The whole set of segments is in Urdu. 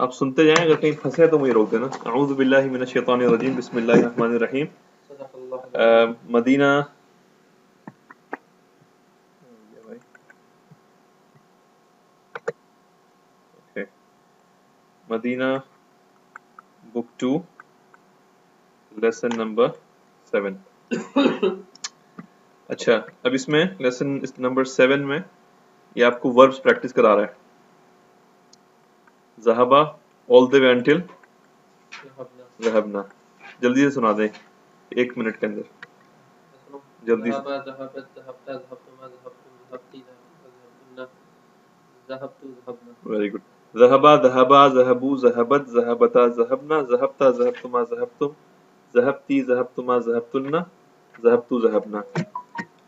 آپ سنتے جائیں, اگر کہیں پھنسے تو مجھے روک دینا. اعوذ باللہ من الشیطان الرجیم, بسم اللہ الرحمن الرحیم. مدینہ مدینہ بک 2 لیسن نمبر 7. اچھا, اب اس میں لیسن نمبر 7 میں یہ آپ کو وربس پریکٹس کرا رہا ہے. ذہبا all the way until ذہبنا. جلدی سے سنا دیں 1 منٹ کے اندر, جلدی سے. Very good. ذہبا ذہبا ذہبو ذہبت ذہبتا ذہبنا ذہبتا ذہبتما ذہبتم ذہبتی ذہبتما ذہبتن ذہبتو ذہبنا.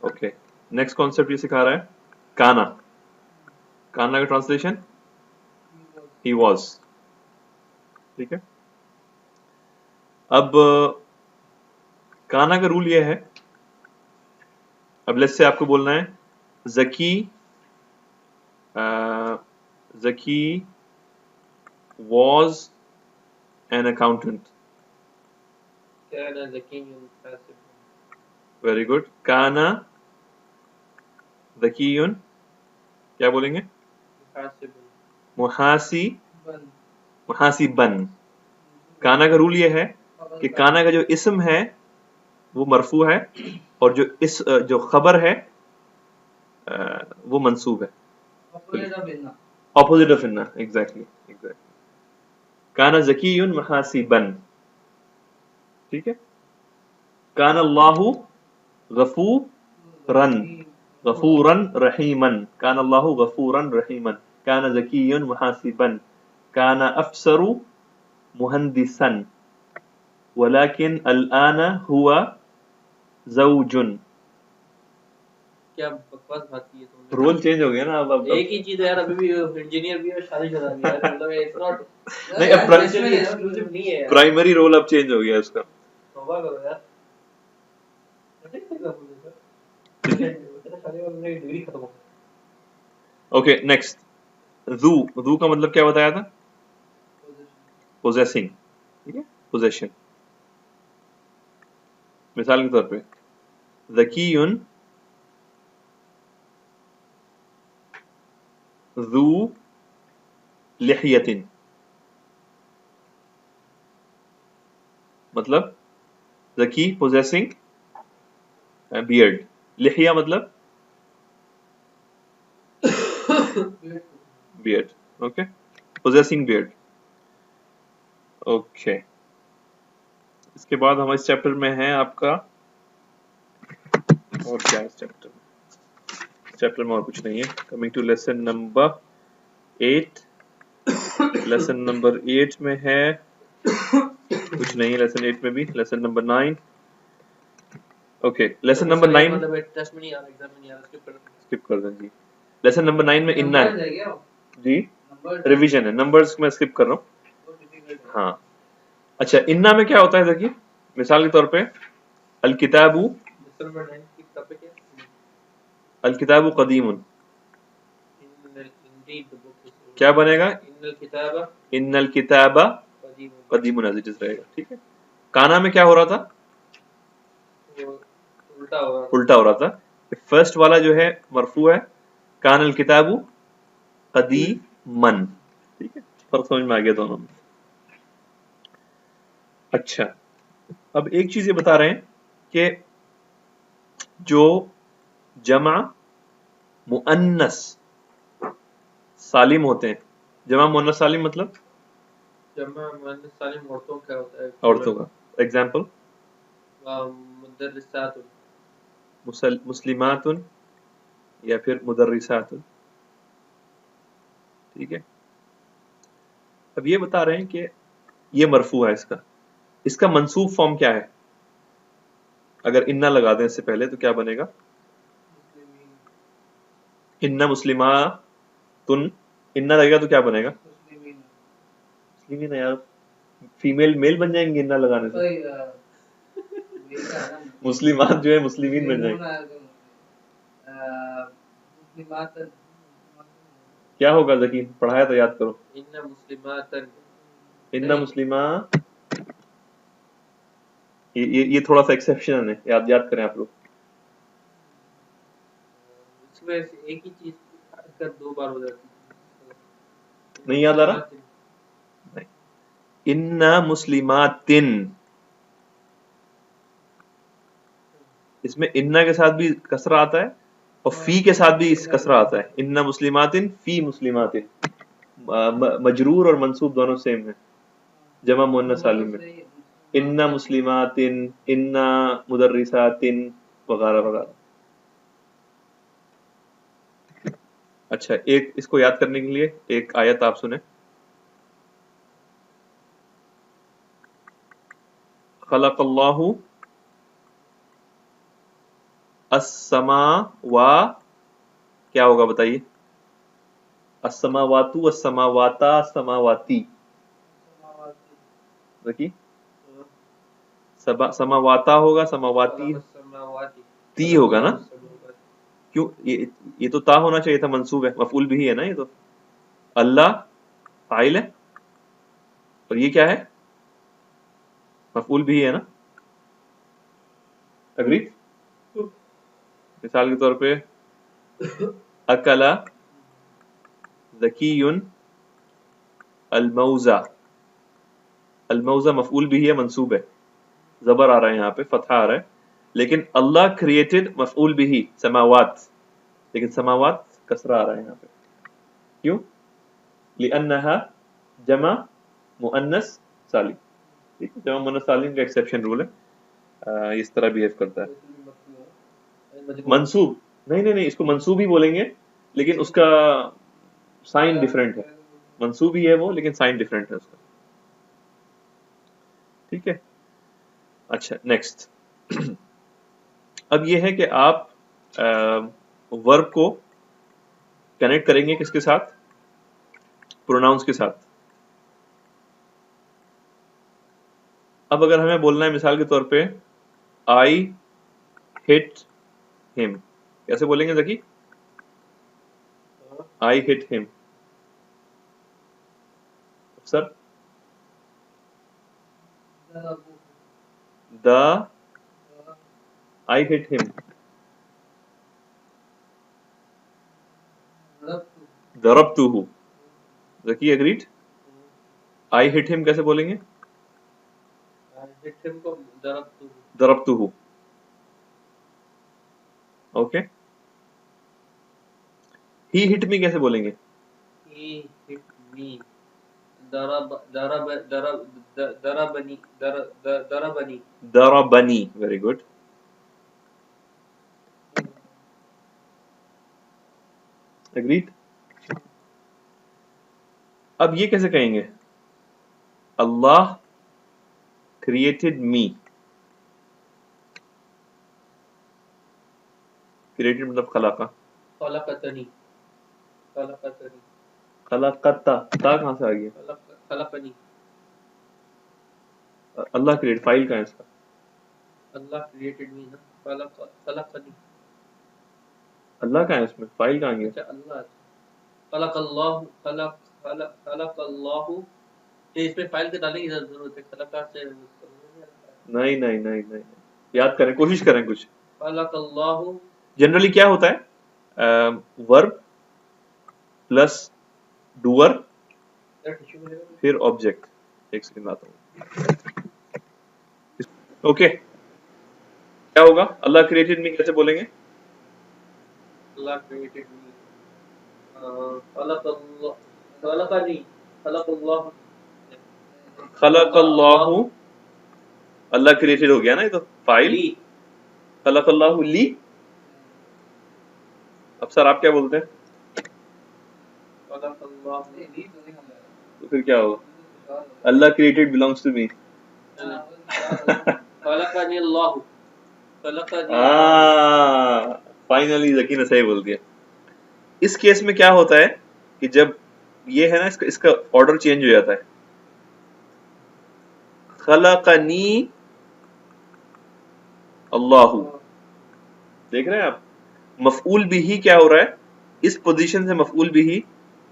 اوکے, نیکسٹ کانسیپٹ یہ سکھا رہا ہے کانا. کانا کا ٹرانسلیشن ہی واز. ٹھیک ہے. اب کانا کا رول یہ ہے, اب لیٹس سے آپ کو بولنا ہے Zaki was an accountant. Very good. کانا ذکیٌ, کیا بولیں گے؟ محاسبن. کانا کا رول یہ ہے کہ کانا کا جو اسم ہے وہ مرفوع ہے, اور جو خبر ہے وہ منصوب ہے. اپوزٹ آف انا. ایگزیکٹلی. کانا ذکی محاسبن. ٹھیک ہے. کان اللہ غفورا رحیما. کان اللہ غفورا رحیما. کان ذکی محاسبا. کان افسر مہندسا. ولكن الآن هو زوج. کیا بکواس بات کی ہے تم نے. رول چینج ہو گیا نا. اب ایک ہی چیز ہے یار, ابھی بھی انجینئر بھی ہے اور شادی شدہ بھی ہے. مطلب اٹس ناٹ نہیں, اب ایکسکلوسیو نہیں ہے. پرائمری رول اب چینج ہو گیا اس کا. توبہ کرو یار. اوکے, نیکسٹ ذو کا مطلب کیا بتایا تھا؟ پوزیسنگ. ٹھیک ہے, پوزیشن. مثال کے طور پہ ذکی ذو لحیۃ, مطلب ذکی پوزیسنگ بیئرڈ. لحیہ مطلب beard. Okay, possessing beard. Okay, اس کے بعد ہمارے اس چیپٹر میں ہے آپ کا, اور کیا ہے اس چیپٹر میں؟ چیپٹر میں اور کچھ نہیں ہے. Coming to lesson number 8. Lesson number 8 میں ہے کچھ نہیں. لیسن 8 میں بھی. Lesson number 9. Okay, lesson number 9 مطلب ٹیسٹ میں نہیں آ رہا, ایگزام میں نہیں آ رہا, اسکپ کر دیں جی. لیسن نمبر 9 میں انا ہے جی, ریویژن ہے. نمبرز میں اسکپ کر رہا ہوں. ہاں, اچھا, انا میں کیا ہوتا ہے ذکی؟ مثال کے طور پہ الکتاب قدیم. کیا بنے گا؟ ان الکتاب قدیم ایز اٹ از رہے گا. ٹھیک ہے. کانا میں کیا ہو رہا تھا؟ الٹا ہو رہا تھا. فرسٹ والا جو ہے مرفوع ہے, کان الکتاب قدیمن. ٹھیک ہے, فرق سمجھ میں آ گیا دونوں میں. اچھا, اب ایک چیز یہ بتا رہے ہیں کہ جو جمع مؤنث سالم ہوتے ہیں, جمع مؤنث سالم مطلب جمع مؤنث سالم عورتوں کا ہوتا ہے. عورتوں کا. ایگزامپل مدرسات, مسلمات یا پھر مدرسات. ٹھیک ہے. اب یہ بتا رہے ہیں کہ یہ مرفوع ہے. اس کا منصوب فارم کیا ہے؟ اگر انا لگا دیں اس سے پہلے تو کیا بنے گا؟ انا مسلماتن. انا لگے گا تو کیا بنے گا؟ مسلمین. یار فیمیل میل بن جائیں گے انا لگانے سے. مسلمات جو ہے مسلمین بن جائیں گے. کیا ہوگا ذکی؟ پڑھایا تو یاد کرو. ان مسلماتن ان مسلمہ، یہ تھوڑا سا ایکسیپشن ہے، یاد کریں آپ لوگ. اس میں ایک ہی چیز کر دو بار ہو جاتی ہے. نہیں یاد آ رہا؟ ان مسلماتن، اس میں ان کے ساتھ بھی کسرہ آتا ہے اور فی کے ساتھ بھی کسرہ آتا ہے. ان مسلماتن فی مسلماتن، مجرور اور منصوب دونوں سیم ہیں جمع مؤنث سالم میں. ان مسلماتن، ان مدرساتن وغیرہ وغیرہ. اچھا، ایک اس کو یاد کرنے کے لیے ایک آیت آپ سنیں. خلق اللہ السماوا، کیا ہوگا بتائیے؟ السماواتو، السماواتا، السماواتی. دیکھیے سماواتا ہوگا، سماواتی تی ہوگا نا. کیوں؟ یہ تو تا ہونا چاہیے تھا، منصوب ہے، مفعول بھی ہے نا. یہ تو اللہ فاعل ہے اور یہ کیا ہے؟ مفعول بھی ہے نا. اگری؟ مثال کے طور پہ اکلا ذکی الموزہ، الموزہ مفعول بھی ہے، منصوب ہے، زبر آ رہا ہے یہاں پہ، فتحہ آ رہا ہے. لیکن اللہ کریٹڈ مفعول بھی سماوات، لیکن سماوات کسرہ آ رہا ہے یہاں پہ. کیوں؟ لأنها جمع مؤنث سالم. ٹھیک ہے، جمع مؤنث سالم کا ایکسیپشن رول ہے، اس طرح بہیو کرتا ہے. منصوب نہیں، اس کو منصوب ہی بولیں گے، لیکن اس کا سائن ڈفرینٹ ہے. منصوب ہی ہے وہ، لیکن سائن ڈفرینٹ ہے اس کا. ٹھیک ہے. اچھا نیکسٹ. اب یہ ہے کہ آپ ورب کو کنیکٹ کریں گے کس کے ساتھ؟ پروناؤنس کے ساتھ. اب اگر ہمیں بولنا ہے مثال کے طور پہ آئی ہٹ ہم، کیسے بولیں گے ذکی؟ آئی ہٹ ہم. سر دا آئی ہٹ ہم، ضربتہ. ذکی اگریڈ؟ آئی ہٹ ہم کیسے بولیں گے؟ ضربتہ. اوکے. ہی ہٹ می کیسے بولیں گے؟ ضربنی. Very good. اگریڈ؟ اب یہ کیسے کہیں گے؟ اللہ کریٹڈ می. کریٹڈ مطلب خلقہ. خلقتنی. خلقتا، تا کہاں سے آ گیا؟ خلقنی. اللہ کریٹ، فائل کہاں ہے اس کا؟ اللہ کریٹڈ می نا. خلقنی. اللہ کہاں ہے اس میں؟ فائل کہاں گیا؟ اچھا اللہ. خلق اللہ، خلق اللہ. اس میں فائل کے ڈالنے کی ضرورت ہے. خلقہ سے نہیں، یاد کریں، کوشش کریں کچھ. خلق اللہ. جنرلی کیا ہوتا ہے؟ ورب پلس ڈوور پھر آبجیکٹ. ایک سیکنڈ آتا ہوں. اوکے، کیا ہوگا؟ اللہ کریٹڈ می کیسے بولیں گے؟ اللہ کریٹڈ می. خلق اللہ. خلقنی. خلق اللہ. خلق اللہ. اللہ کریٹڈ ہو گیا نا، یہ تو فائل. خلق اللہ لی. اب سر آپ کیا بولتے ہیں؟ خلق اللہ. تو پھر کیا ہوگا؟ Allah created belongs to me. خلقنی اللہ. خلقنی. فائنلی ذکی نے صحیح بول دیا. اس کیس میں کیا ہوتا ہے کہ جب یہ ہے نا، اس کا آرڈر چینج ہو جاتا ہے. خلقنی اللہ. دیکھ رہے ہیں آپ؟ مفعول بھی کیا ہو رہا ہے؟ اس پوزیشن سے مفعول بھی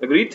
Agreed?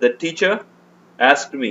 The teacher asked me,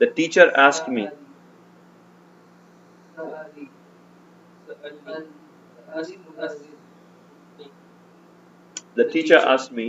The teacher asked me. The teacher asked me.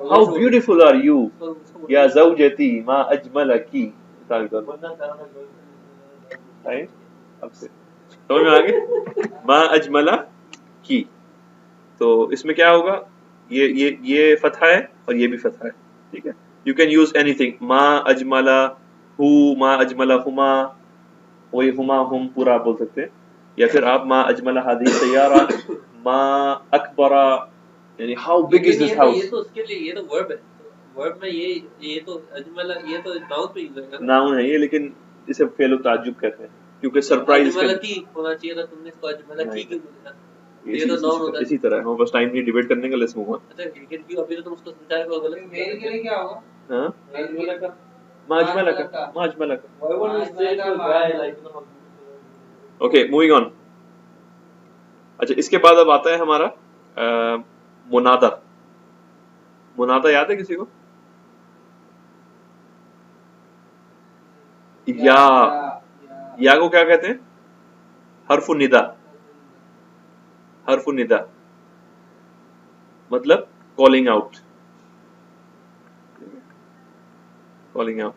how beautiful are you یا زوجتی ما اجملکی. مثال کے طور پر اب سے سمجھ میں آگے ما اجملہ کی. تو اس میں کیا ہوگا, یہ فتحہ ہے اور یہ بھی فتحہ ہے, ٹھیک ہے. You can use any thing, ما اجملہ ہو, ما اجملہ ہما, وہی ہما ہم پورا آپ بول سکتے ہیں, یا پھر آپ ما اجملہ ہذہ السیارہ, ما اکبرہ, یعنی how big is this house. یہ تو اس کے لیے یہ تو ورب ہے, ورب میں یہ تو اجملہ یہ تو ناؤن پہ یوز ہے, ناؤن ہے یہ, لیکن اسے فعل و تعجب کہتے ہیں کیونکہ سرپرائز اجملہ کی ہونا چاہیے تھا, تم نے اس کو اجملہ کی کیوں بولا؟ یہ تو ناؤن ہوتا ہے. اسی طرح ہم بس ٹائم نہیں ڈیبیٹ کرنے کا, لیٹس موو آن. اچھا لیکن کیوں ابھی تو تم اس کو سمجھا رہے ہو غلط. میل کے لیے کیا ہوگا؟ ہاں اجملہ کا ما اجملہ کا, ما اجملہ کا. why would we say to a guy like okay moving on. اچھا اس کے بعد اب آتا ہے ہمارا منادا. منادا یاد ہے کسی کو؟ یا کو کیا کہتے ہیں؟ حرف الندا. حرف الندا مطلب کالنگ آؤٹ. کالنگ آؤٹ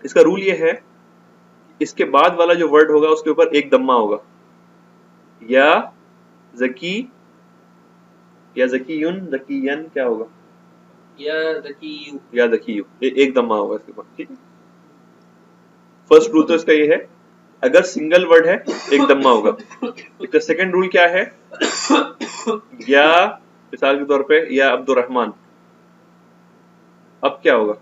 اس کا رول یہ ہے, اس کے بعد والا جو ورڈ ہوگا اس کے اوپر ایک دمہ ہوگا, یا زکی یا زکیون, زکین کیا ہوگا, یا ذکیو, یا زکیو, ایک دمہ ہوگا اس کے بعد, ٹھیک ہے. فرسٹ رول تو اس کا یہ ہے, اگر سنگل ورڈ ہے ایک دمہ ہوگا. اس کا سیکنڈ رول کیا ہے, یا مثال کے طور پہ یا عبد الرحمن, اب کیا ہوگا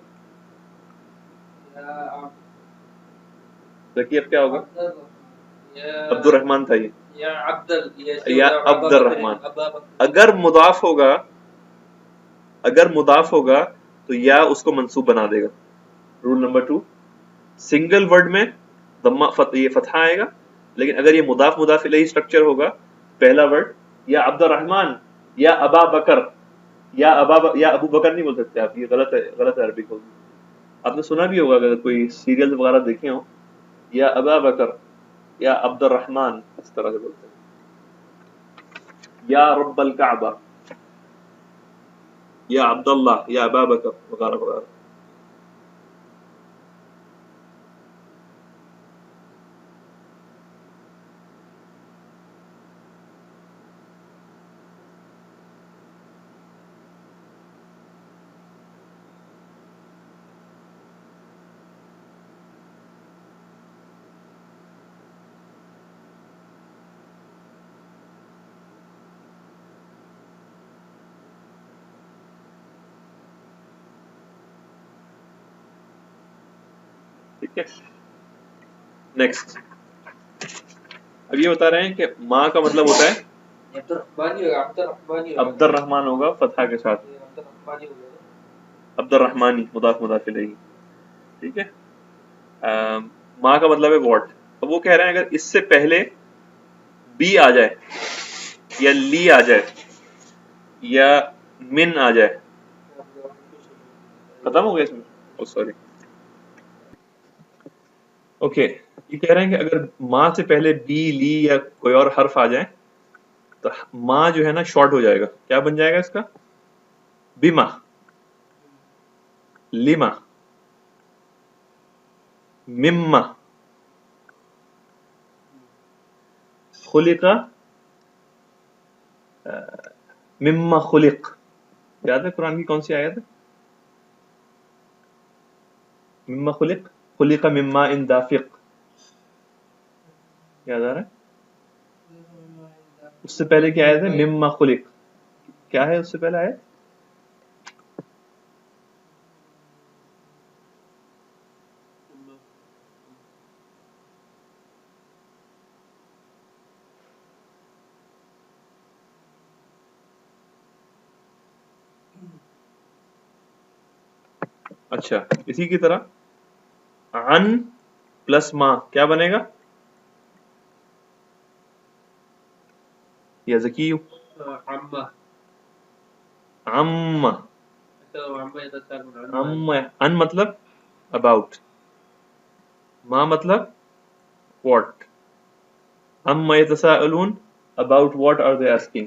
زکی, اب کیا ہوگا, عبد الرحمن تھا یہ, یا عبد الرحمن. اگر مضاف ہوگا تو یا اس کو منصوب بنا دے گا. رول نمبر 2, سنگل ورڈ میں ضمہ یہ فتحہ آئے گا, لیکن اگر یہ مضاف الیہ اسٹرکچر ہوگا, پہلا ورڈ یا عبد الرحمن یا ابا بکر, یا ابو بکر نہیں بول سکتے آپ, یہ غلط ہے عربک ہوگی. آپ نے سنا بھی ہوگا اگر کوئی سیریل وغیرہ دیکھے ہوں, یا ابا بکر یا عبد الرحمن اس طرح سے بولتے ہیں, یا رب الکعبہ یا عبد اللہ یا ابا بکر وغیرہ وغیرہ. نیکسٹ, اب یہ بتا رہے ہیں کہ ماں کا مطلب ہوتا ہے عبد الرحمن ہوگا فتحہ کے ساتھ, عبد الرحمانی مضاف الیہ, ٹھیک ہے. ماں کا مطلب ہے واٹ. اب وہ کہہ رہے ہیں اگر اس سے پہلے بی آ جائے یا لی آ جائے یا من آ جائے, ختم ہو گیا اس میں, سوری. اوکے یہ کہہ رہے ہیں کہ اگر ماں سے پہلے بی لی یا کوئی اور حرف آ جائے تو ماں جو ہے نا شارٹ ہو جائے گا. کیا بن جائے گا اس کا, بیما, لیما, مما, خلق, مما خلق. یاد ہے قرآن کی کون سی آیت ہے, مما خلق, خلق مما ان دافق, یاد آ رہا ہے. اس سے پہلے کیا آیت ہے, مما خلق, کیا ہے اس سے پہلے آیت, اچھا اسی کی طرح عن پلس ماں کیا بنے گا, یا زکیو, عم, ان مطلب اباؤٹ, ماں مطلب واٹ, عما یتساءلون, about what are they asking.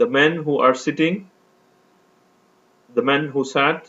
the men who are sitting, the men who sat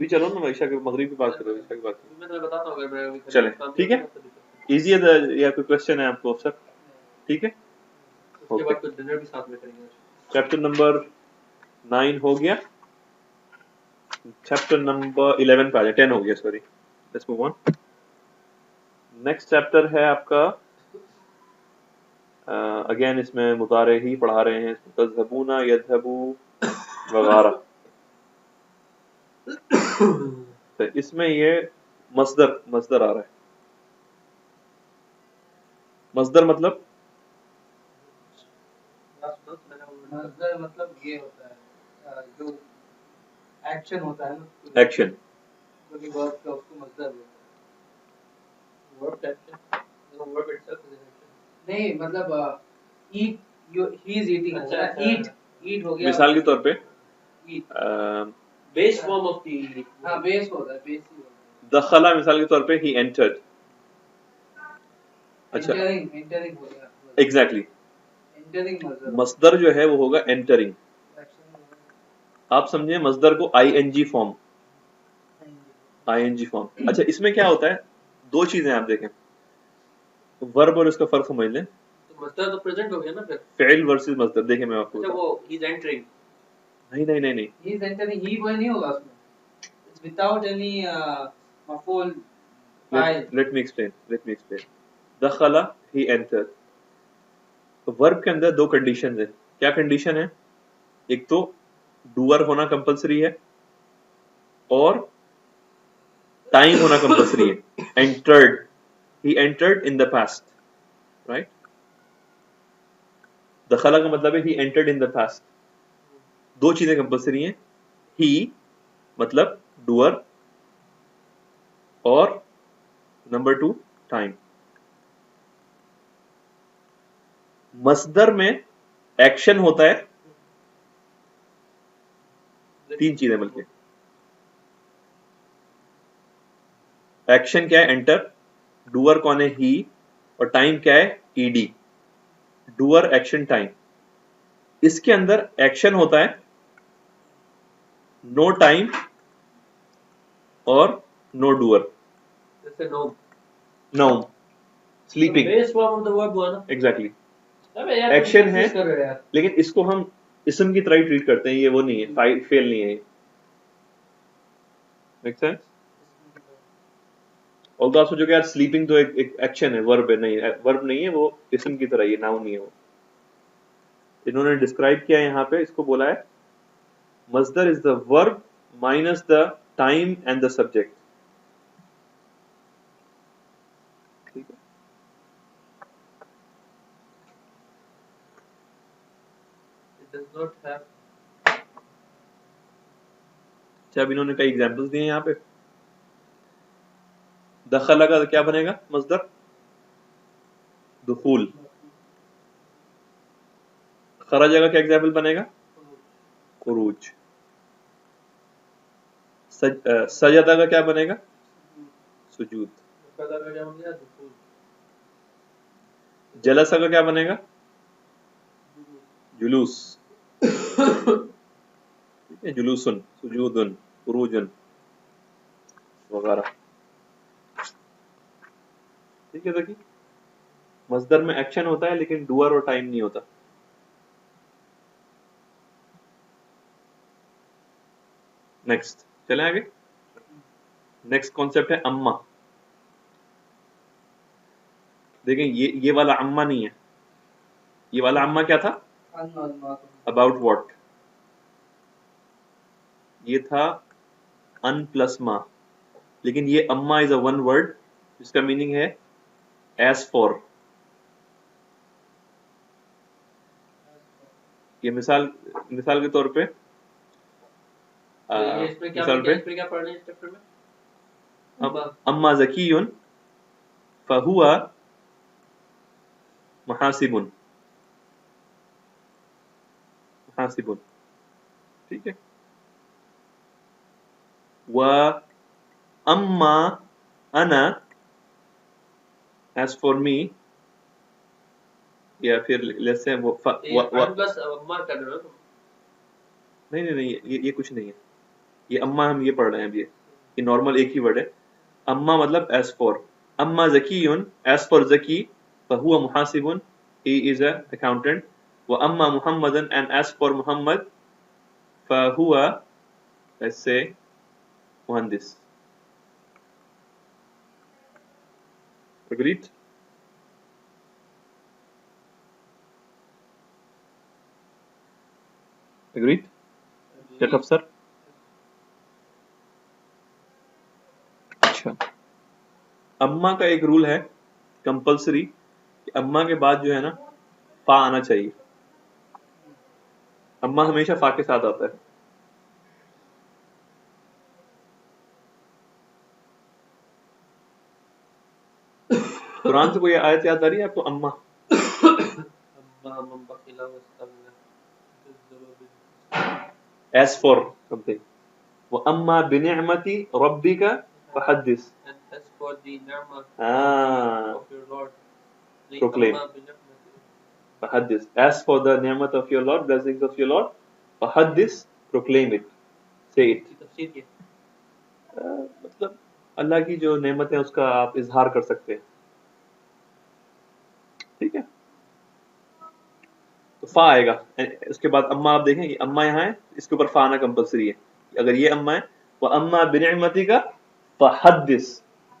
بھی چلو نا عشاء کے مغرب کی بات کرو، عشاء کی بات کرو. میں تمہیں بتاتا ہوں اگر میں چلیں ٹھیک ہے، ایزی ہے یا کوئی کوشچن ہے آپ کو سر؟ ٹھیک ہے، اس کے بعد کچھ ڈنر بھی ساتھ میں کریں گے. چیپٹر نمبر 9 ہو گیا، چیپٹر نمبر 11 پہ آ جائے، 10 ہو گیا sorry. Let's move on. Next chapter ہے آپ کا اگین اس میں مضارع ہی پڑھا رہے ہیں، تذهبون يذهبوا وغیرہ. تو اس میں یہ مصدر آ رہا ہے. مصدر مطلب مصدر مطلب یہ ہوتا ہے جو ایکشن ہوتا ہے نا، ایکشن. کوئی ورب کا اس کو مصدر بولتے ہیں. ورب ایکشن، ورب اٹسیلف از ایکشن. نہیں مطلب eat, he is eating, eat ہو گیا. مثال کے طور پہ بیس فارم آف دی، ہاں بیس ہوتا ہے، بیس ہی ہوتا ہے. دخلا مثال کے طور پہ ہی انٹرڈ. اچھا انٹرنگ ہو گیا ایگزیکٹلی. انٹرنگ مصدر. مصدر جو ہے وہ ہوگا انٹرنگ. آپ سمجھیں مصدر کو آئی این جی فارم، آئی این جی فارم. اچھا اس میں کیا ہوتا ہے، دو چیزیں آپ دیکھیں، ورب اور اس کا فرق سمجھ لیں. مصدر تو پریزنٹ ہو گیا نا پھر، فعل ورسز مصدر. دیکھیں میں آپ کو اچھا وہ ہی از انٹرنگ، نہیں ہی از انٹرنگ، ہی کوئی نہیں ہوگا اس میں، اٹس وداؤٹ اینی مفعول فاعل. Let me explain. دخل ہی انٹرڈ. ورب کے اندر دو کنڈیشنز ہیں. کیا کنڈیشن ہے؟ ایک تو ڈوور ہونا کمپلسری ہے اور ٹائم ہونا کمپلسری ہے. Entered, he entered in the past, right. دخلا کا مطلب ہے ہی انٹرڈ ان دا پاسٹ. دو چیزیں کمپلسری ہیں، ہی مطلب ڈوور اور نمبر 2 ٹائم. مصدر میں ایکشن ہوتا ہے، تین چیزیں بلکہ. ایکشن کیا ہے؟ انٹر. ڈوور کون ہے؟ ہی. اور ٹائم کیا ہے؟ E D. Doer action time. اس کے اندر ایکشن ہوتا ہے نو ٹائم اور نو ڈوور. جیسے نوم، نوم، sleeping. Base form of the ورب ہوا نا. ایگزیکٹلی. ابے یار ایکشن ہے کر رہے یار، لیکن اس کو ہم اسم کی طرح ہی ٹریٹ کرتے ہیں، یہ وہ نہیں ہے، فیل نہیں ہے. Make sense? اور تو آپ سوچو کہ یار سلیپنگ تو ایک ایکشن ہے، ورب ہے. نہیں، ورب نہیں ہے، وہ اسم کی طرح ہی ہے، ناؤن نہیں ہے. وہ انہوں نے ڈسکرائب کیا یہاں پہ، اس کو بولا ہے مصدر از دا ورب minus the time and the subject. ٹھیک ہے. it does not have. اچھا اب انہوں نے کئی ایگزامپلس دیے یہاں پہ. دخلا کا کیا بنے گا مصدر؟ دخول. خرج کا کیا ایگزامپل بنے گا؟ خروج. سجدہ کا کیا بنے گا؟ سجود. جلسہ کا کیا بنے گا؟ جلوس. جلوسن، سجودن، خروجن وغیرہ. ٹھیک ہے. دیکھیے مصدر میں ایکشن ہوتا ہے لیکن ڈوور اور ٹائم نہیں ہوتا. نیکسٹ چلیں آگے. نیکسٹ کانسیپٹ ہے اما. دیکھیں یہ والا اما نہیں ہے، یہ والا اما کیا تھا؟ About what. یہ تھا ان پلس ما. لیکن یہ اما از اے ون ورڈ جس کا میننگ ہے ایز فور. یہ مثال کے طور پہ اما ذکی فہو محاسب. ٹھیک ہے. و اما انا ایز فار می، یا پھر لیٹس سے نہیں یہ کچھ نہیں ہے. یہ اما ہم یہ پڑھ رہے ہیں اب یہ نارمل ایک ہی ورڈ ہے. اما مطلب ایز فور. اما ذکیٌ ایز فور ذکی فہو محاسب he is an accountant. وَأَمَّا مُحَمَّدًا and as for Muhammad فَهُوَ let's say مهندس. Agreed? Agreed? Shut up sir. اچھا اما کا ایک رول ہے کمپلسری کہ اما کے بعد جو ہے نا فا آنا چاہیے. اما ہمیشہ فا کے ساتھ آتا ہے. قرآن سے کوئی آیت یاد آ رہی ہے آپ کو؟ اما as for something. وَأَمَّا بِنِعْمَةِ رَبِّكَ فَحَدِّثْ. As for the ni'mah of your Lord, proclaim. فَحَدِّثْ. As for the ni'mat of your Lord, blessings of your Lord, فَحَدِّثْ, proclaim it, say it. مطلب اللہ کی جو نعمت ہے اس کا آپ اظہار کر سکتے ہیں. ٹھیک ہے تو فا آئے گا. اس کے بعد اما آپ دیکھیں یہ اما یہاں ہے اس کے اوپر فا آنا کمپلسری ہے. اگر یہ اما ہے وَأَمَّا بِنِعْمَتِكَ فَحَدِّثْ,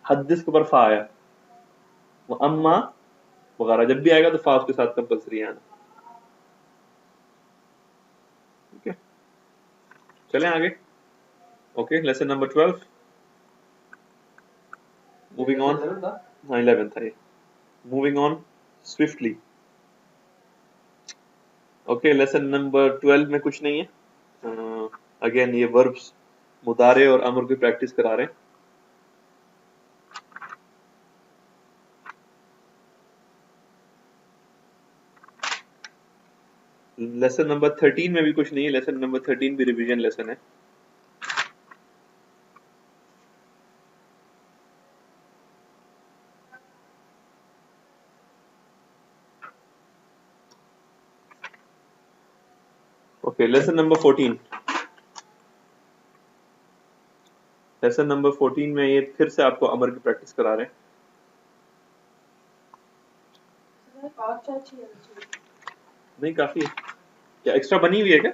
حدث کے اوپر فا آیا. وَأَمَّا وغیرہ جب بھی آئے گا تو فا اس کے ساتھ کمپلسری آنا. ٹھیک ہے چلیں آگے. Okay lesson number 12 moving on. ہاں 11 تھا یہ. Moving on swiftly. Okay lesson number 12 میں کچھ نہیں ہے. اگین یہ وربس مضارع اور امر کی پریکٹس کرا رہے ہیں. لیسن نمبر 13 میں بھی کچھ نہیں ہے. لیسن نمبر 13 بھی ریویژن لیسن ہے. Okay lesson number 14. Lesson number 14 میں یہ پھر سے آپ کو امر کی پریکٹس کرا رہے ہیں. نہیں کافی ہے. کیا ایکسٹرا بنی ہوئی ہے کیا؟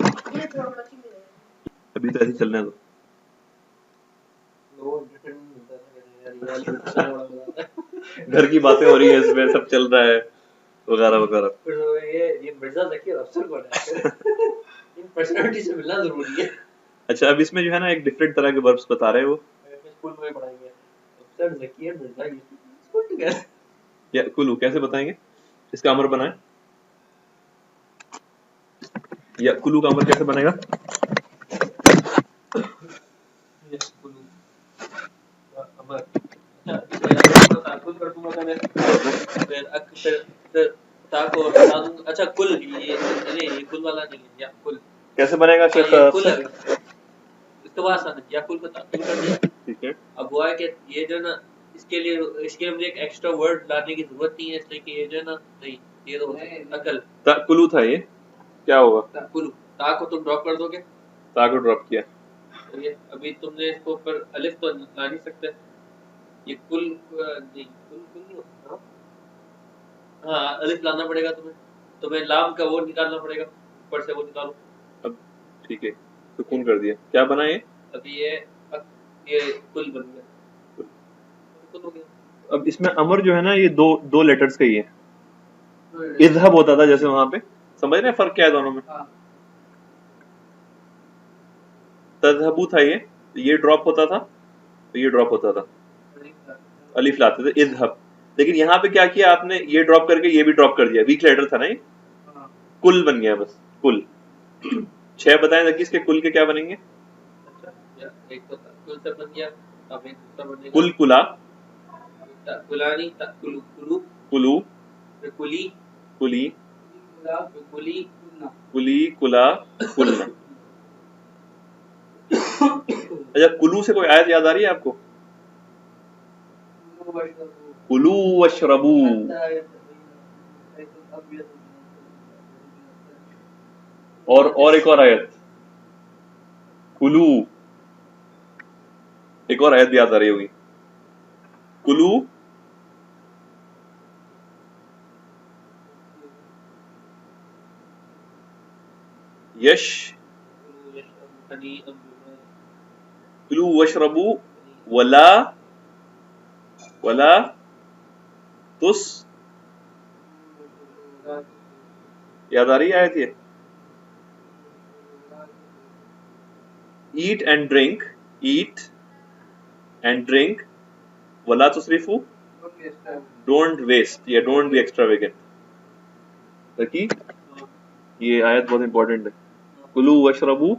ابھی تو ایسے چلنے دو. گھر کی باتیں ہو رہی ہیں اس میں سب چل رہا ہے وغیرہ وغیرہ. یہ مرزا ذکی اور افسر کون ہے؟ ان پرسنالٹی سے ملنا ضروری ہے. اچھا اب اس میں جو ہے نا ایک ڈفرینٹ طرح کے وربس بتا رہے ہیں وہ. اسکول میں پڑھائیں گے افسر ذکی اور مرزا اسکول ٹوگیدر. یا کلو کیسے بتائیں گے اس کا امر بنائیں. یا کلو کا امر کیسے بنے گا؟ اچھا کل یہ کل والا نہیں یا کل کیسے بنے گا شیخ؟ اس کے بعد یا کل کو تعقل کر دیا. ٹھیک ہے اب وہ ہے کہ یہ جو نا اس کے لیے مجھے ایک ایکسٹرا ورڈ لانے کی ضرورت نہیں ہے اس لیے کہ یہ جو ہے نا نہیں یہ تو عقل کلو تھا. یہ کیا ہوگا؟ کلو تا کو تم ڈراپ کر دو گے. تا کو ڈراپ کیا ابھی تم نے اس کو اوپر الف تو لا نہیں سکتے. یہ کل نہیں کل نہیں ہوتا. ہاں الف لانا پڑے گا تمہیں لام کا وہ نکالنا پڑے گا اوپر سے وہ نکالو. اب ٹھیک ہے سکون کر دیا. کیا بنا یہ؟ ابھی یہ کل بن گیا. اب اس میں امر جو ہے نا یہ دو لیٹرز کا ہی ہے. اذهب ہوتا تھا جیسے وہاں پہ سمجھ رہے ہیں فرق کیا ہے دونوں میں. تذهبو تھا یہ ڈراپ ہوتا تھا تو یہ ڈراپ ہوتا تھا الف لاتے تھے اذهب. لیکن یہاں پہ کیا کیا آپ نے یہ ڈراپ کر کے یہ بھی ڈراپ کر دیا. ویک لیٹر تھا نا یہ کل بن گیا بس کل. 6 بتائیں ذکی اس کے کل کے کیا بنیں گے؟ ایک تو کل سے بن گیا. اب ایک دوسرا بنے گا کل کلا کلانی کلو کلو کلو کلی کلی کلی کلی کلا کلنا. اچھا کلو سے کوئی آیت یاد آ رہی ہے آپ کو؟ کلو واشربو. اور ایک اور آیت کلو ایک اور آیت بھی یاد آ رہی ہوگی, کلو یش کلو وشربو ولا تس, یاد آ رہی ہے آیت یہ, eat and drink ولا تسرفو, don't waste یا don't be extravagant. دیکھیے یہ آیت بہت امپورٹنٹ ہے, کلو وشربو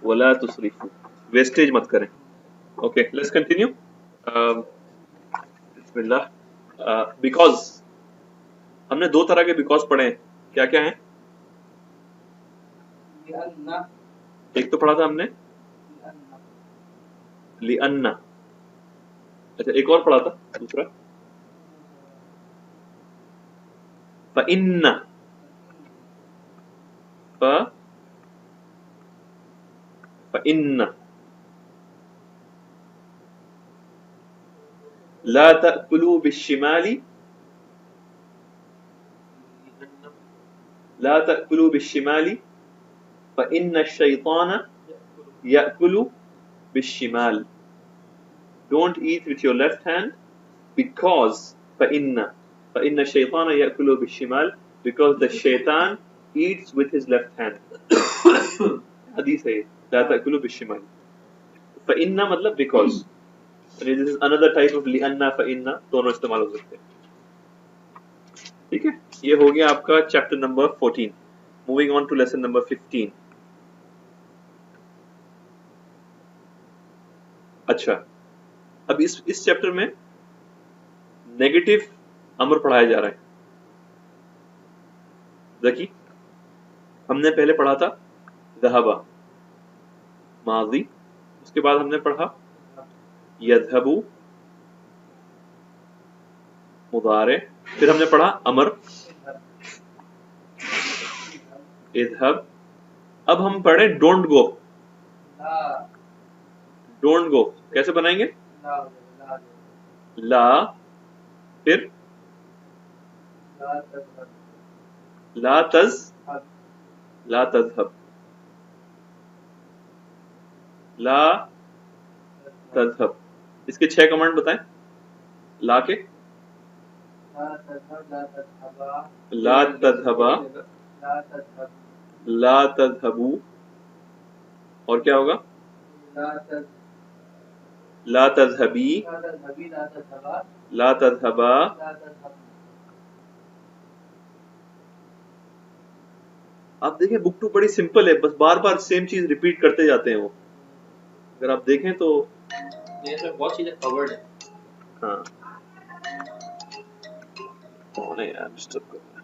ولا تسرفو, ویسٹیج مت کریں. Okay let's continue. بسم اللہ. بیکاز ہم نے 2 طرح کے بیکاز پڑھے ہیں, کیا کیا ہیں؟ ایک تو پڑھا تھا ہم نے لِأَنَّ, اچھا ایک اور پڑھا تھا دوسرا فَإِنَّ, فَإِنَّ لا تأكلوا بالشمال, لا تأكلوا بالشمال فإن الشيطان يأكل بالشمال. Don't eat with your left hand because فإن الشيطان يأكل بالشمال, because the shaitan eats with his left hand. حدیث ہے لا تأكلوا بالشمال. فإن مطلب because, and this is another type of لأن فإن, دونوں استعمال ہو سکتے ہیں. ٹھیک ہے, یہ ہو گیا آپ کا chapter number 14. Moving on to lesson number 15. اچھا اب اس چیپٹر میں نیگیٹو امر پڑھایا جا رہا ہے. دیکھیے ہم نے پہلے پڑھا تھا ذہبا ماضی, اس کے بعد ہم نے پڑھا یذہبو مضارع, پھر ہم نے پڑھا امر اذهب. اب ہم پڑھیں ڈونٹ گو. ڈونٹ گو کیسے بنائیں گے؟ لا, پھر لا تذهب, لا تذهب. اس کے 6 کمانڈ بتائیں لا کے. لا تذهبا, لا تذهبو, اور کیا ہوگا؟ لا تذهبی, لا تذهبا. آپ دیکھیں بک 2 بڑی سمپل ہے, بس بار بار سیم چیز ریپیٹ کرتے جاتے ہیں وہ. اگر آپ دیکھیں تو بہت چیزیں کورڈ ہیں. ہاں کون ہے یار ڈسٹرب کر رہا ہے.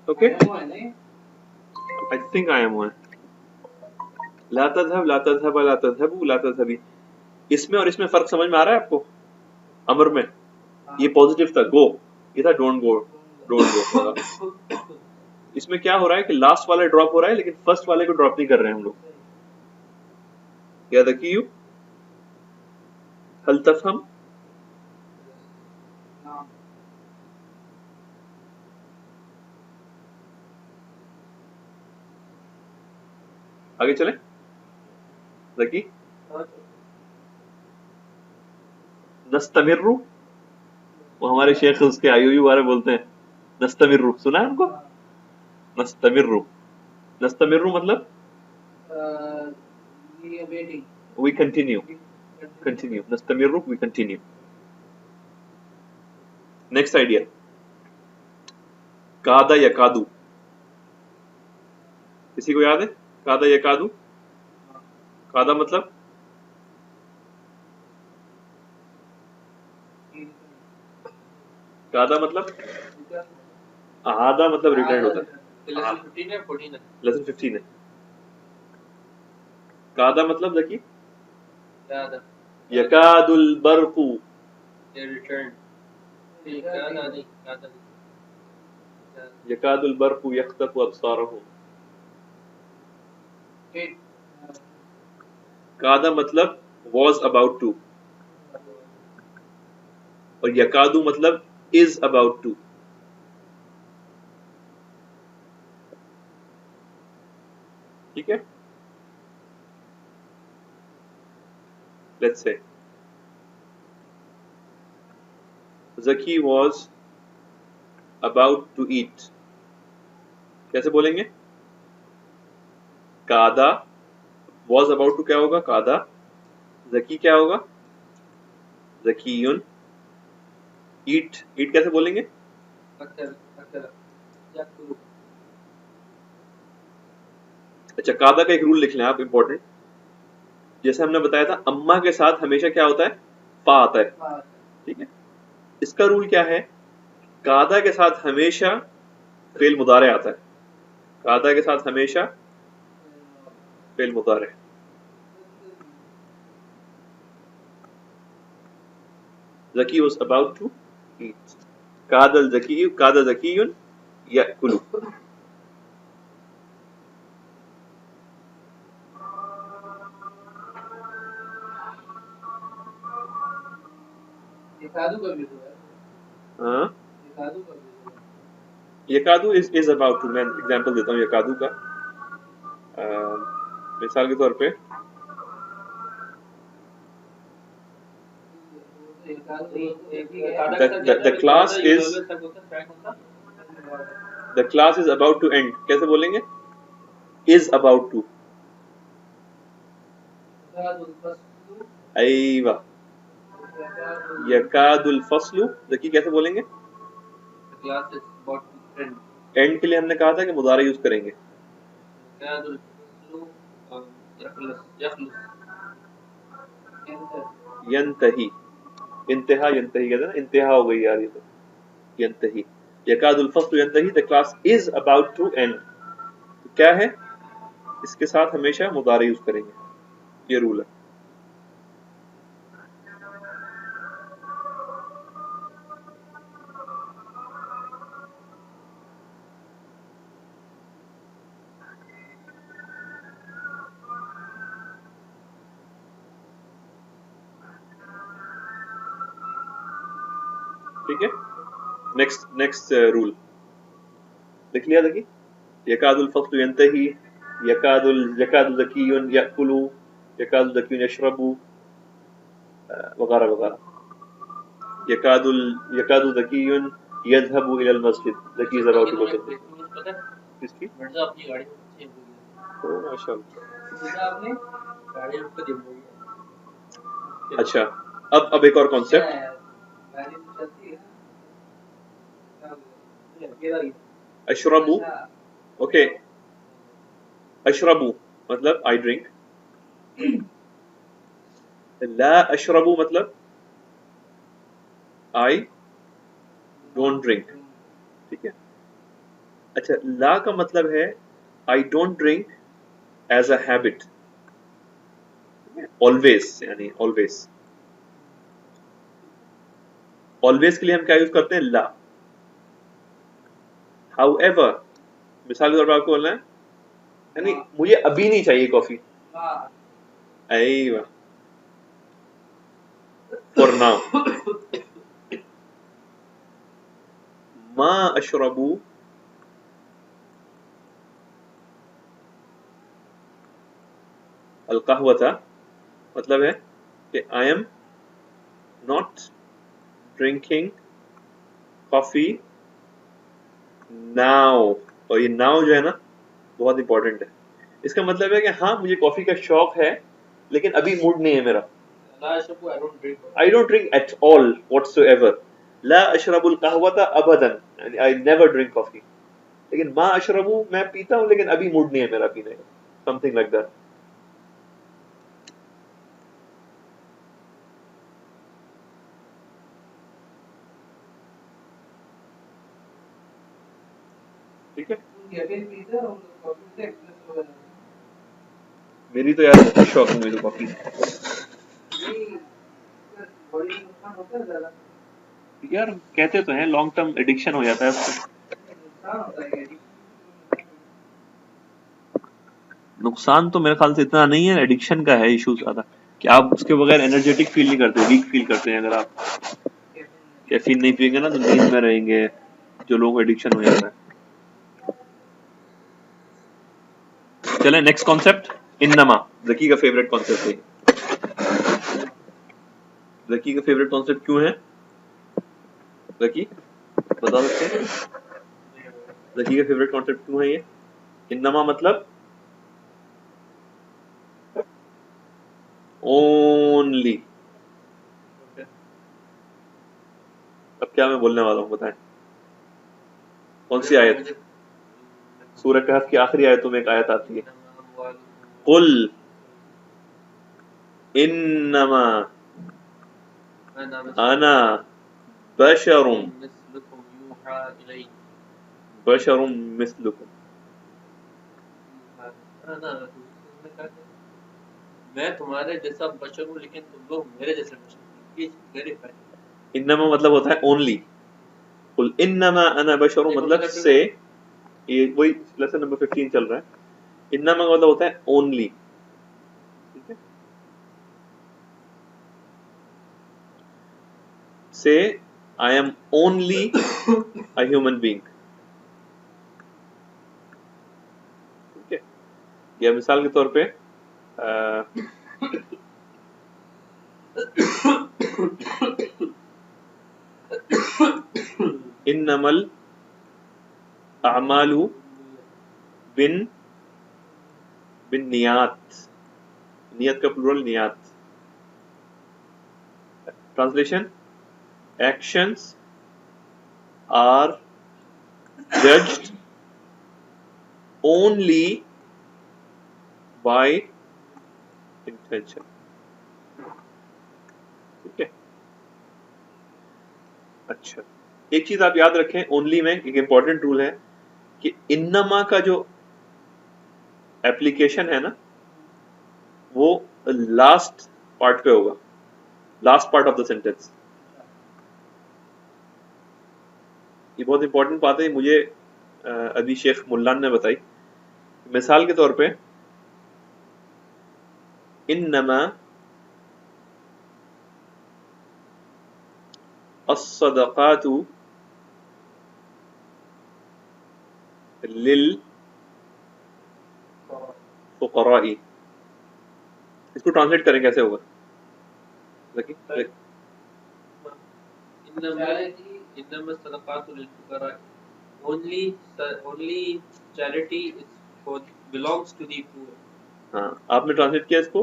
Okay I think I am one. لا تذهب, لا تذهب, لا تذهبوا, لا تذهبی. اس میں اور اس میں فرق سمجھ میں آ رہا ہے آپ کو؟ امر میں یہ پوزیٹو تھا گو, یہ تھا ڈونٹ گو, ڈونٹ گو. اس میں کیا ہو رہا ہے کہ لاسٹ والا ڈراپ ہو رہا ہے لیکن فرسٹ والے کو ڈراپ نہیں کر رہے ہیں ہم لوگ. یاد رکھیے هل تفهم. آگے چلیں. ذکی نستمر, وہ ہمارے شیخ اس کے آیو بارے بولتے ہیں نستمر, سنا ہے ان کو؟ نستمر, نستمر مطلب we continue, continue. نستمر we continue. نیکسٹ آئیڈیا کادا یکادو. کسی کو یاد ہے کادا یکادو؟ کادا مطلب کادا مطلب آدھا مطلب ریٹرن ہوتا ہے. لیسن 15 ہے. کادا مطلب دیکھیے یکاد البرق, یکاد البرق یخطف ابصارهم. قادا مطلب was about to اور یکادو مطلب is about to. ٹھیک ہے. Let's say Zaki was about to eat. کیسے بولیں گے؟ قادا was about to کیا ہوگا؟ قادا. زکی کیا ہوگا؟ زکیون. eat کیسے بولیں گے؟ اچھا قادا کا ایک رول لکھ لیں آپ امپورٹنٹ. جیسے ہم نے بتایا تھا اما کے ساتھ ہمیشہ کیا ہوتا ہے؟ فا آتا ہے. ٹھیک ہے. اس کا رول کیا ہے؟ قادا کے ساتھ ہمیشہ فعل مضارع آتا ہے. قادا کے ساتھ ہمیشہ فعل مضارع. Zaki was about to eat. قاد الزکی قاد Zaki یأکل. ہاں یکادو is about to. میں ایگزامپل دیتا ہوں یکادو کا. مثال کے طور پہ the class is about to end. کیسے بولیں گے؟ is about to. ایوہ یکاد الفصل. دیکھیے کیسے بولیں گے؟ اینڈ کے لیے ہم نے کہا تھا کہ مضارع یوز کریں گے. ینتہی. انتہا ینتہی کہتے ہیں نا، انتہا ہو گئی یار یہ تو. ینتہی یکاد الفصل ینتہی. the class is about to end. کیا ہے؟ اس کے ساتھ ہمیشہ مضارع یوز کریں گے. یہ رول ہے. ٹھیک ہے. نیکسٹ رول لکھ لیا. دیکھیے یکاد الفصل ینتہی، یکاد زکی یأکل، یکاد زکی یشرب وغیرہ وغیرہ. یکاد زکی یذهب الى المسجد. Zaki is about to go to the masjid. کس کی؟ ماشاء اللہ. اچھا اب ایک اور کانسیپٹ. اشربو. اوکے اشربو مطلب آئی ڈرنک. لا اشربو مطلب آئی ڈونٹ ڈرنک. ٹھیک ہے. اچھا لا کا مطلب ہے I don't drink as a habit. Always یعنی آلویز. آلویز کے لیے ہم کیا یوز کرتے ہیں؟ لا. ہاؤ ایور مثال کے طور پر آپ کو بولنا ہے یعنی مجھے ابھی نہیں چاہیے کافی. ایوہ فور ناؤ. ما اشربو القہوۃ مطلب ہے کہ I am not drinking coffee now. اور یہ ناؤ جو ہے نا بہت امپورٹنٹ ہے. اس کا مطلب ہے کہ ہاں مجھے کافی کا شوق ہے لیکن ابھی موڈ نہیں ہے میرا. I don't drink at all whatsoever. لا اشرب القہوۃ ابدا. I never drink coffee. لیکن ما اشربو میں پیتا ہوں لیکن ابھی موڈ نہیں ہے میرا پینے کا. Something like that. ٹھیک ہے. میری تو یار بہت شوق ہے مجھے کافی. یار کہتے تو ہیں لانگ ٹرم ایڈکشن ہو جاتا ہے اس کو. نقصان تو میرے خیال سے اتنا نہیں ہے، ایڈکشن کا ہے ایشو زیادہ کہ آپ اس کے بغیر انرجیٹک فیل نہیں کرتے، ویک فیل کرتے ہیں. اگر آپ کیفین نہیں پئیں گے نا تو نیند میں رہیں گے، جو لوگوں کو ایڈکشن ہو جاتا ہے. چلیں نیکسٹ کانسیپٹ، انما. ذکی کا فیوریٹ کانسیپٹ ہے. ذکی کا فیوریٹ کانسیپٹ کیوں ہے؟ ذکی بتا سکتے ہیں ذکی کا فیوریٹ کانسیپٹ کیوں ہے یہ؟ انما مطلب اونلی. اب کیا میں بولنے والا ہوں بتائیں؟ کون سی آیت؟ سورہ کہف کی آخری آیتوں میں ایک آیت آتی ہے، قل انما انا بشر مثلکم. میں تمہارے جیسا بشر ہوں لیکن تم لوگ میرے جیسے بشر. انما مطلب ہوتا ہے اونلی. قل انما انا بشر مطلب سے، یہ وہی لیسن نمبر 15 چل رہا ہے. انما کا مطلب ہوتا ہے اونلی. ٹھیک ہے، سے I am only a human being. ٹھیک ہے، یا مثال کے طور پہ انما الاعمال بالنیات. نیت کا پلورل نیات. Translation, actions are judged only by intention. ٹھیک ہے، اچھا ایک چیز آپ یاد رکھیں، اونلی میں ایک امپورٹنٹ رول ہے کہ انما کا جو ایپلیکیشن ہے نا وہ لاسٹ پارٹ پہ ہوگا، last part of the sentence. یہ بہت امپورٹنٹ بات ہے، مجھے ابھی شیخ ملان نے بتائی. مثال کے طور پہ انما الصدقات للفقراء. اس کو ٹرانسلیٹ کریں کیسے ہوگا؟ انما الصدقات للفقراء. only charity belongs to the poor. ہاں آپ نے ٹرانسلیٹ کیا اس کو،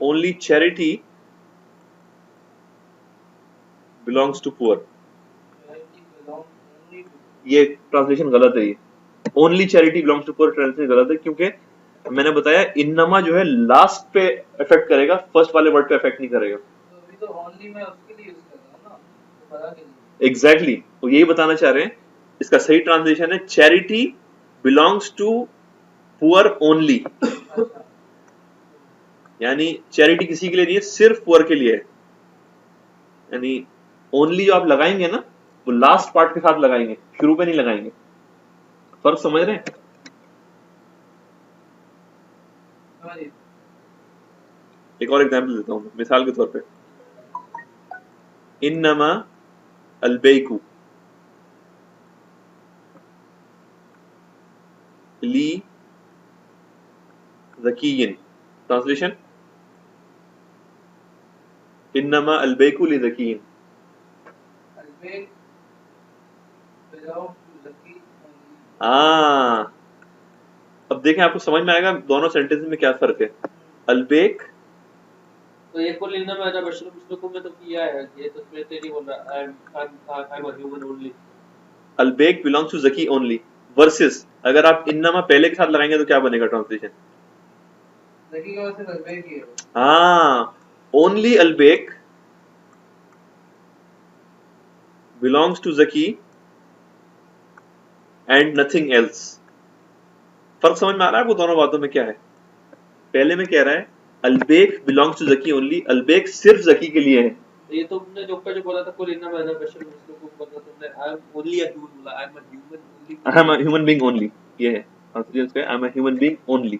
only charity belongs to poor. یہ ٹرانسلیشن غلط ہے، یہ only charity belongs to poor translation غلط ہے، کیونکہ میں نے بتایا انما جو ہے لاسٹ پہ افیکٹ کرے گا، فرسٹ والے ورڈ پہ افیکٹ نہیں کرے گا. ایگزیکٹلی وہ یہی بتانا چاہ رہے ہیں. اس کا صحیح ٹرانسلیشن ہے charity belongs to poor only. یعنی چیریٹی کسی کے لیے نہیں ہے، صرف پور کے لیے ہے. یعنی اونلی جو آپ لگائیں گے نا وہ لاسٹ پارٹ کے ساتھ لگائیں گے، شروع پہ نہیں لگائیں گے. فرق سمجھ رہے ہیں؟ ایک اور ایگزامپل دیتا ہوں، مثال کے طور پہ انما البیک لی ذکین. ٹرانسلیشن انما البیک لی ذکین. ہاں اب دیکھیں آپ کو سمجھ میں آئے گا دونوں سینٹینس میں کیا فرق ہے. البیک تو یہ کل انما انا بشر مثلکم میں تو کیا ہے، یہ تو میں نہیں بول رہا I'm a human only. البیک belongs to ذکی only ورسز اگر آپ انما پہلے کے ساتھ لگائیں گے تو کیا بنے گا ٹرانسلیشن؟ ذکی کا واسطے البیک ہی ہے. ہاں only البیک belongs to ذکی and nothing else. فرق سمجھ میں آ رہا ہے آپ کو دونوں باتوں میں کیا ہے؟ پہلے میں کہہ رہا ہے البیک belongs to ذکی only، البیک صرف ذکی کے لیے ہے. یہ تو تم نے جو اوپر جو بولا تھا کل انما انا بشر مثلکم بولا تم نے I'm only a human بولا I'm a human only. I'm a human being only. یہ ہے I'm a human being only.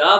the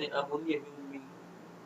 I'm only a human being.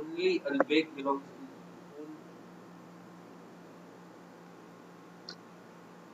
only Albek belongs to.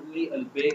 only Albek,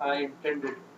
I intended.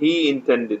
he intended.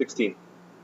16.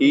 he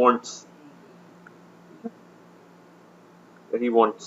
wants. He wants.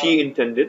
she intended.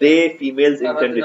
they females intended.